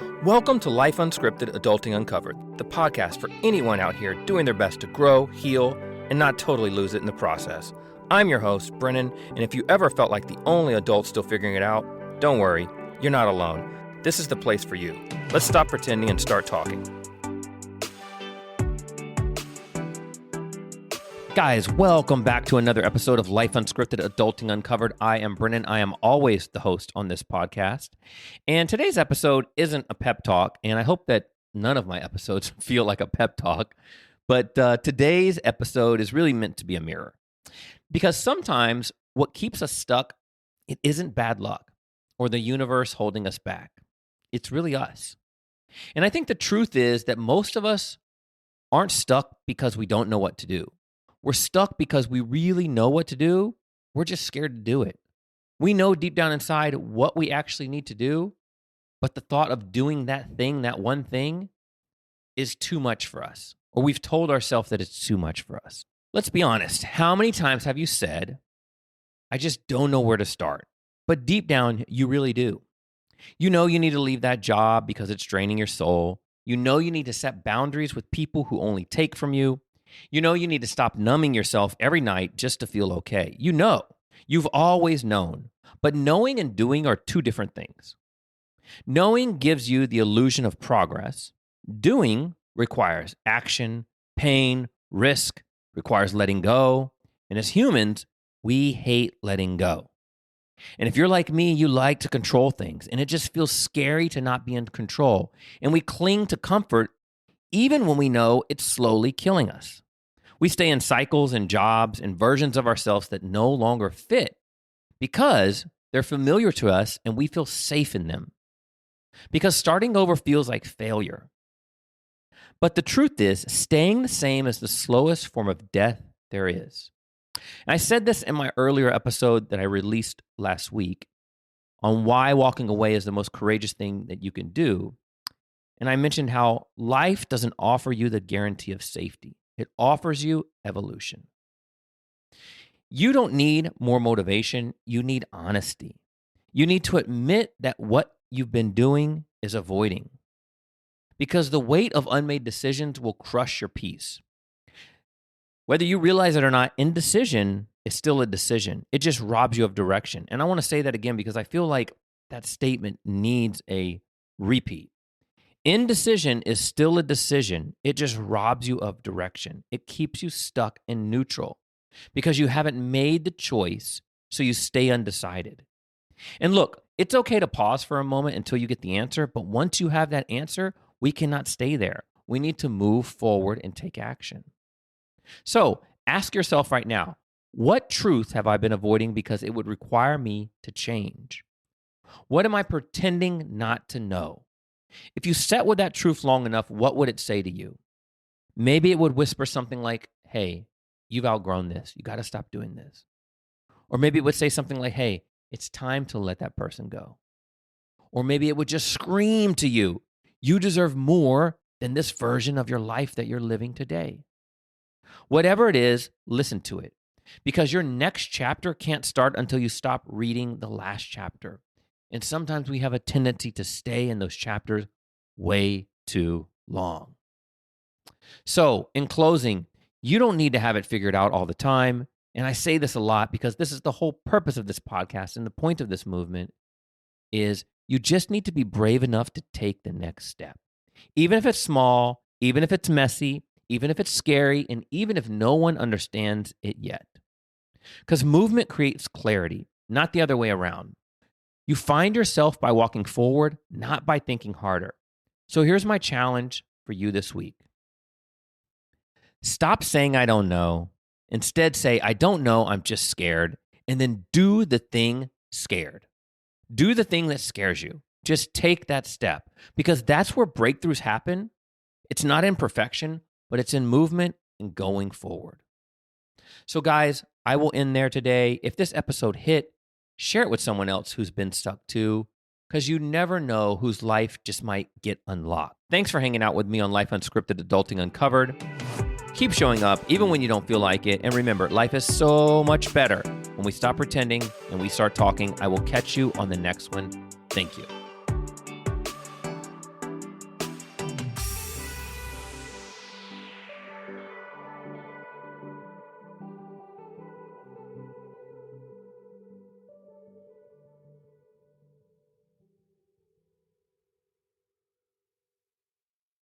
Welcome to Life Unscripted, Adulting Uncovered, the podcast for anyone out here doing their best to grow, heal, and not totally lose it in the process. I'm your host, Brennan, and if you ever felt like the only adult still figuring it out, don't worry, you're not alone. This is the place for you. Let's stop pretending and start talking. Guys, welcome back to another episode of Life Unscripted, Adulting Uncovered. I am Brennan. I am always the host on this podcast. And today's episode isn't a pep talk, and I hope that none of my episodes feel like a pep talk. But today's episode is really meant to be a mirror. Because sometimes what keeps us stuck, it isn't bad luck or the universe holding us back. It's really us. And I think the truth is that most of us aren't stuck because we don't know what to do. We're stuck because we really know what to do. We're just scared to do it. We know deep down inside what we actually need to do, but the thought of doing that thing, that one thing, is too much for us. Or we've told ourselves that it's too much for us. Let's be honest. How many times have you said, I just don't know where to start? But deep down, you really do. You know you need to leave that job because it's draining your soul. You know you need to set boundaries with people who only take from you. You know you need to stop numbing yourself every night just to feel okay. You know. You've always known. But knowing and doing are two different things. Knowing gives you the illusion of progress. Doing requires action, pain, risk, requires letting go. And as humans, we hate letting go. And if you're like me, you like to control things, and it just feels scary to not be in control. And we cling to comfort even when we know it's slowly killing us. We stay in cycles and jobs and versions of ourselves that no longer fit because they're familiar to us and we feel safe in them. Because starting over feels like failure. But the truth is, staying the same is the slowest form of death there is. And I said this in my earlier episode that I released last week on why walking away is the most courageous thing that you can do. And I mentioned how life doesn't offer you the guarantee of safety. It offers you evolution. You don't need more motivation. You need honesty. You need to admit that what you've been doing is avoiding. Because the weight of unmade decisions will crush your peace. Whether you realize it or not, indecision is still a decision. It just robs you of direction. And I want to say that again because I feel like that statement needs a repeat. Indecision is still a decision. It just robs you of direction. It keeps you stuck in neutral because you haven't made the choice, so you stay undecided. And look, it's okay to pause for a moment until you get the answer, but once you have that answer, we cannot stay there. We need to move forward and take action. So ask yourself right now, what truth have I been avoiding because it would require me to change? What am I pretending not to know? If you sat with that truth long enough, what would it say to you? Maybe it would whisper something like, hey, you've outgrown this. You got to stop doing this. Or maybe it would say something like, hey, it's time to let that person go. Or maybe it would just scream to you, you deserve more than this version of your life that you're living today. Whatever it is, listen to it. Because your next chapter can't start until you stop reading the last chapter. And sometimes we have a tendency to stay in those chapters way too long. So, in closing, you don't need to have it figured out all the time. And I say this a lot because this is the whole purpose of this podcast and the point of this movement is you just need to be brave enough to take the next step. Even if it's small, even if it's messy, even if it's scary, and even if no one understands it yet. Because movement creates clarity, not the other way around. You find yourself by walking forward, not by thinking harder. So here's my challenge for you this week. Stop saying, I don't know. Instead, say, I don't know, I'm just scared. And then do the thing scared. Do the thing that scares you. Just take that step because that's where breakthroughs happen. It's not in perfection, but it's in movement and going forward. So guys, I will end there today. If this episode hit, share it with someone else who's been stuck too, because you never know whose life just might get unlocked. Thanks for hanging out with me on Life Unscripted, Adulting Uncovered. Keep showing up even when you don't feel like it. And remember, life is so much better when we stop pretending and we start talking. I will catch you on the next one. Thank you.